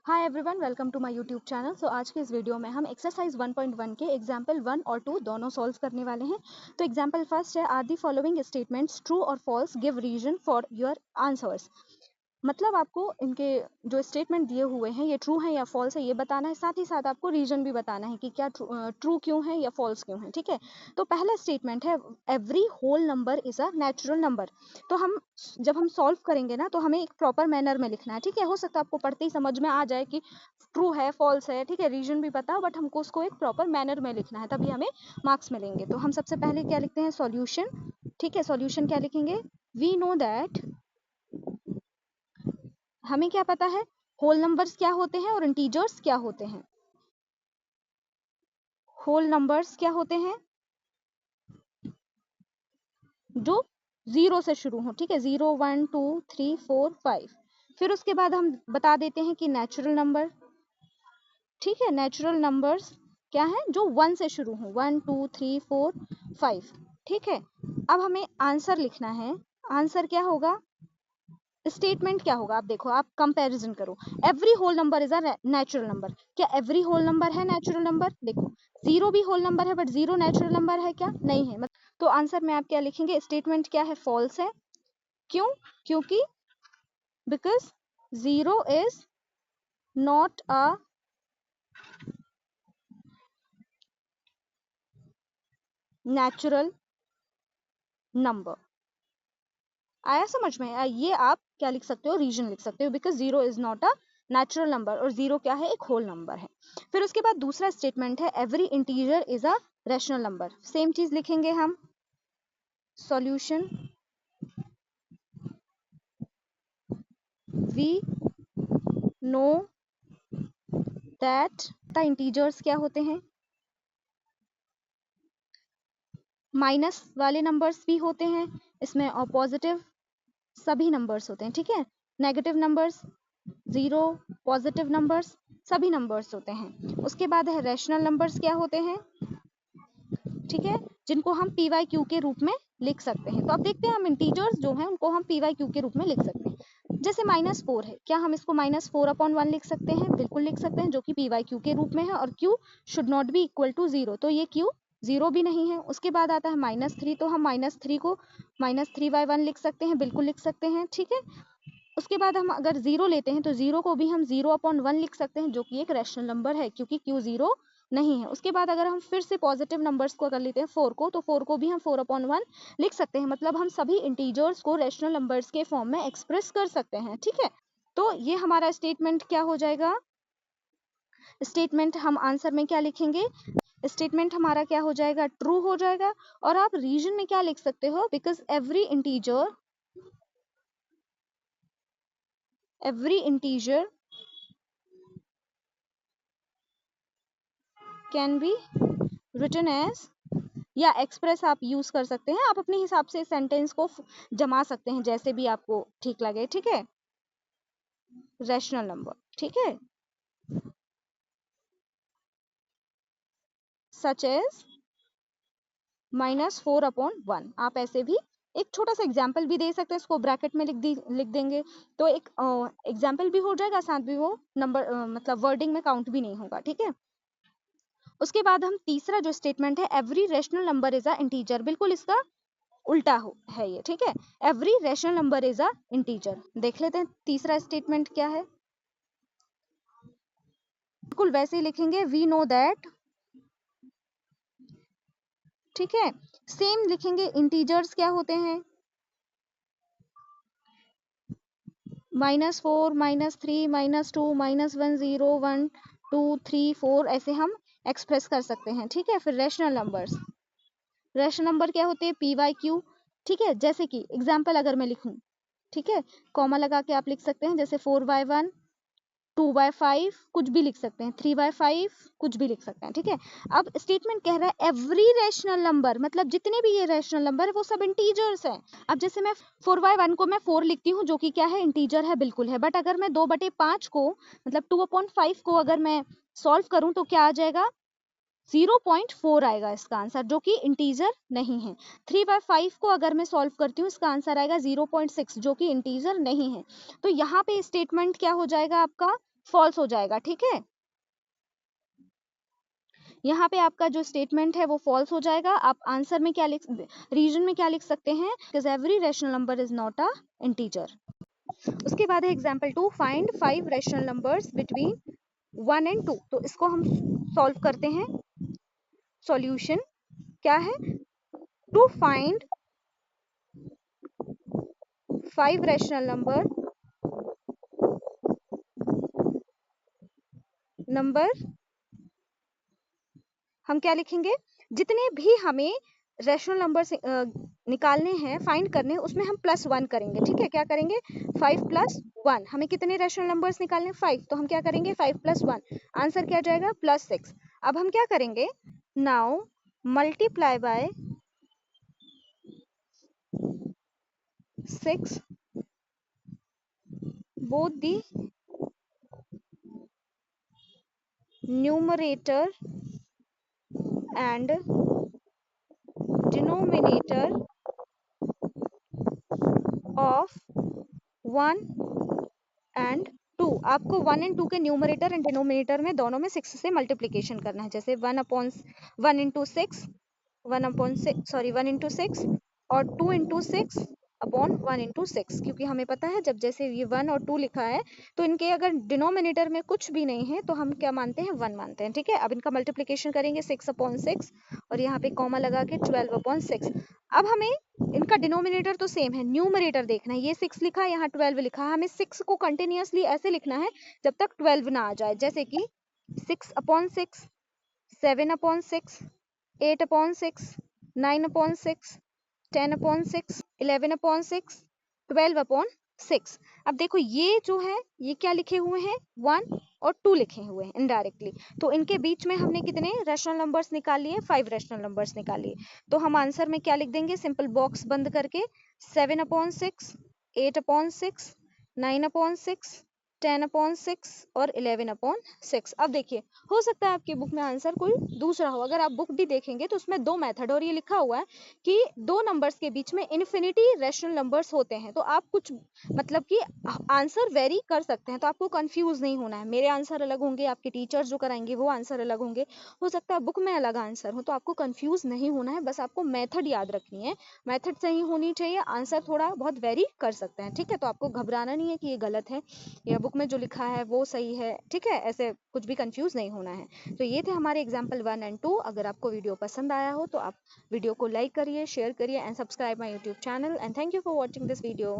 Hi everyone, welcome to my YouTube channel. So आज के इस वीडियो में हम एक्सरसाइज 1.1 के एग्जाम्पल 1 और 2 दोनों सॉल्व करने वाले हैं। तो एग्जाम्पल फर्स्ट है, are the following statements true और false, give reason for your answers. मतलब आपको इनके जो स्टेटमेंट दिए हुए हैं ये ट्रू है या फॉल्स है ये बताना है, साथ ही साथ आपको रीजन भी बताना है कि क्या ट्रू क्यों है या फॉल्स क्यों है। ठीक है, तो पहला स्टेटमेंट है every whole number is a natural number. तो हम जब हम सॉल्व करेंगे ना तो हमें एक प्रॉपर मैनर में लिखना है। ठीक है, हो सकता है आपको पढ़ते ही समझ में आ जाए कि ट्रू है फॉल्स है, ठीक है, रीजन भी पता, बट हमको उसको एक प्रॉपर मैनर में लिखना है, तभी हमें मार्क्स मिलेंगे। तो हम सबसे पहले क्या लिखते हैं, सॉल्यूशन। ठीक है, सॉल्यूशन क्या लिखेंगे, वी नो दैट, हमें क्या पता है होल नंबर्स क्या होते हैं और इंटीजर्स क्या होते हैं। होल नंबर्स क्या होते हैं, जो जीरो से शुरू हो। ठीक है, 0 1 2 3 4 5। फिर उसके बाद हम बता देते हैं कि नेचुरल नंबर, ठीक है, नेचुरल नंबर्स क्या है, जो 1 से शुरू हो, 1 2 3 4 5। ठीक है, अब हमें आंसर लिखना है। आंसर क्या होगा, स्टेटमेंट क्या होगा, आप देखो, आप कंपैरिजन करो। Every whole number is a natural number. क्या एवरी होल नंबर है नेचुरल नंबर? देखो, जीरो भी होल नंबर है बट जीरो नेचुरल नंबर है क्या? नहीं है। तो आंसर में आप क्या लिखेंगे, स्टेटमेंट क्या है, फॉल्स है। क्यों? क्योंकि because zero is not a natural number. आया समझ में? ये आप क्या लिख सकते हो, रीजन लिख सकते हो, because zero is not a natural number, और जीरो क्या है, एक होल नंबर है। फिर उसके बाद दूसरा स्टेटमेंट है every integer is a rational number. Same चीज लिखेंगे हम, solution we know that the integers क्या होते हैं, माइनस वाले नंबर्स भी होते हैं इसमें और पॉजिटिव सभी नंबर्स होते हैं। ठीक है, negative numbers, zero, positive numbers, सभी नंबर्स होते हैं। उसके बाद है रैशनल नंबर्स क्या होते हैं, ठीक है, जिनको हम पी वाई क्यू के रूप में लिख सकते हैं। तो अब देखते हैं, हम इंटीजर्स जो हैं उनको हम पी वाई क्यू के रूप में लिख सकते हैं। जैसे -4 है, क्या हम इसको -4/1 लिख सकते हैं? बिल्कुल लिख सकते हैं, जो कि पी वाई क्यू के रूप में है, और Q should not be equal to 0, तो ये क्यू 0 भी नहीं है। उसके बाद आता है -3, तो हम -3 को -3/1 लिख सकते हैं, बिल्कुल लिख सकते हैं। ठीक है, उसके बाद हम अगर 0 लेते हैं तो 0 को भी हम 0/1 लिख सकते हैं, जो कि एक रैशनल नंबर है, क्योंकि क्यू 0 नहीं है। उसके बाद अगर हम फिर से पॉजिटिव नंबर्स को अगर लेते हैं 4 को, तो 4 को भी हम 4/1 लिख सकते हैं। मतलब हम सभी इंटीजर्स को रैशनल नंबर्स के फॉर्म में एक्सप्रेस कर सकते हैं। ठीक है, तो ये हमारा स्टेटमेंट क्या हो जाएगा, स्टेटमेंट हम आंसर में क्या लिखेंगे, स्टेटमेंट हमारा क्या हो जाएगा, ट्रू हो जाएगा। और आप रीजन में क्या लिख सकते हो, because every integer can be written as, या एक्सप्रेस आप यूज कर सकते हैं, आप अपने हिसाब से सेंटेंस को जमा सकते हैं जैसे भी आपको ठीक लगे। ठीक है, रैशनल नंबर, ठीक है, सच एज -4/1। आप ऐसे भी एक छोटा सा एग्जाम्पल भी दे सकते हैं, इसको ब्रैकेट में लिख देंगे, तो एक एग्जाम्पल भी हो जाएगा, साथ भी वो नंबर मतलब वर्डिंग में काउंट भी नहीं होगा। ठीक है, उसके बाद हम तीसरा जो स्टेटमेंट है, every rational number is a integer, बिल्कुल इसका उल्टा है ये। ठीक है, every rational number is a integer. देख लेते हैं तीसरा स्टेटमेंट क्या है, बिल्कुल वैसे ही लिखेंगे, वी नो दैट। ठीक है, सेम लिखेंगे, इंटीजर्स क्या होते हैं, -4 -3 -2 -1 0 1 2 3 4 ऐसे हम एक्सप्रेस कर सकते हैं। ठीक है, फिर रैशनल नंबर्स, रैशनल नंबर क्या होते हैं, पी वाई क्यू। ठीक है, जैसे कि एग्जाम्पल अगर मैं लिखूं, ठीक है, कॉमा लगा के आप लिख सकते हैं, जैसे 4/1 2/5 कुछ भी लिख सकते हैं, 3/5 कुछ भी लिख सकते हैं। ठीक है, अब स्टेटमेंट कह रहा है एवरी रैशनल नंबर, मतलब जितने भी ये रैशनल नंबर है वो सब इंटीजर्स है। अब जैसे मैं 4/1 को मैं 4 लिखती हूँ, जो कि क्या है, इंटीजर है, बिल्कुल है, बट अगर मैं 2/5 को मतलब 2/5 को अगर मैं सॉल्व करूँ तो क्या आ जाएगा, 0.4 आएगा इसका आंसर, जो कि इंटीजर नहीं है। 3/5 को अगर मैं सॉल्व करती हूँ, इसका आंसर आएगा 0.6, जो कि इंटीजर नहीं है। तो यहाँ पे स्टेटमेंट क्या हो जाएगा आपका, फॉल्स हो जाएगा, ठीक है। यहाँ पे आपका जो स्टेटमेंट है वो फॉल्स हो जाएगा। आप आंसर में क्या लिख, रीजन में क्या लिख सकते हैं, because every rational number is not a integer. उसके बाद है example 2, find 5 rational numbers between 1 and 2। तो इसको हम सॉल्व करते हैं। सॉल्यूशन क्या है, टू फाइंड 5 रैशनल नंबर हम क्या लिखेंगे, जितने भी हमें रैशनल नंबर निकालने हैं, फाइंड करने हैं, उसमें हम +1 करेंगे, ठीक है। क्या करेंगे, 5 + 1। हमें कितने रैशनल नंबर्स निकालने हैं, 5, तो हम क्या करेंगे, 5 + 1, आंसर क्या जाएगा, +6। अब हम क्या करेंगे, now multiply by 6 both the numerator and denominator of 1 and 2। आपको 1 and 2 के न्यूमरेटर एंड डिनोमिनेटर में दोनों में 6 से मल्टीप्लीकेशन करना है। जैसे 1 into 6 1 into 6 और 2 into 6 अपॉन 1 into 6, क्योंकि हमें पता है जब जैसे ये 1 और 2 लिखा है तो इनके अगर डिनोमिनेटर में कुछ भी नहीं है तो हम क्या मानते हैं, 1 मानते हैं, ठीक है। अब इनका मल्टीप्लीकेशन करेंगे 6/6 और यहाँ पे कॉमा लगा के 12/6। अब हमें इनका डिनोमिनेटर तो सेम है, न्यूमरेटर देखना है। ये 6 लिखा है, यहाँ 12 लिखा है। हमें 6 को कंटिन्यूअसली ऐसे लिखना है जब तक 12 ना आ जाए, जैसे कि 6/6, 7/6, 8/6, 9/6, 10/6, 11/6, 12/6। अब देखो ये जो है ये क्या लिखे हुए हैं, 1 और 2 लिखे हुए हैं इनडायरेक्टली। तो इनके बीच में हमने कितने रैशनल नंबर्स निकाल लिए, 5 रैशनल नंबर्स निकाल लिए। तो हम आंसर में क्या लिख देंगे, सिंपल बॉक्स बंद करके 7/6, 8/6, 9/6, 10/6 और 11/6। अब देखिए, हो सकता है आपकी बुक में आंसर कोई दूसरा हो। अगर आप बुक भी देखेंगे तो उसमें 2 मेथड और ये लिखा हुआ है कि 2 नंबर्स के बीच में इन्फिनिटी रैशनल नंबर्स होते हैं। तो आप कुछ मतलब कि आंसर वेरी कर सकते हैं, तो आपको कंफ्यूज नहीं होना है। मेरे आंसर अलग होंगे, आपके टीचर्स जो कराएंगे वो आंसर अलग होंगे, हो सकता है बुक में अलग आंसर हो, तो आपको कंफ्यूज नहीं होना है। बस आपको मेथड याद रखनी है, मेथड सही होनी चाहिए, आंसर थोड़ा बहुत वेरी कर सकते हैं, ठीक है। तो आपको घबराना नहीं है कि ये गलत है या बुक में जो लिखा है वो सही है, ठीक है। ऐसे कुछ भी कंफ्यूज नहीं होना है। तो ये थे हमारे एग्जाम्पल 1 and 2। अगर आपको वीडियो पसंद आया हो तो आप वीडियो को लाइक करिए, शेयर करिए and subscribe my YouTube channel. And thank you for watching this video.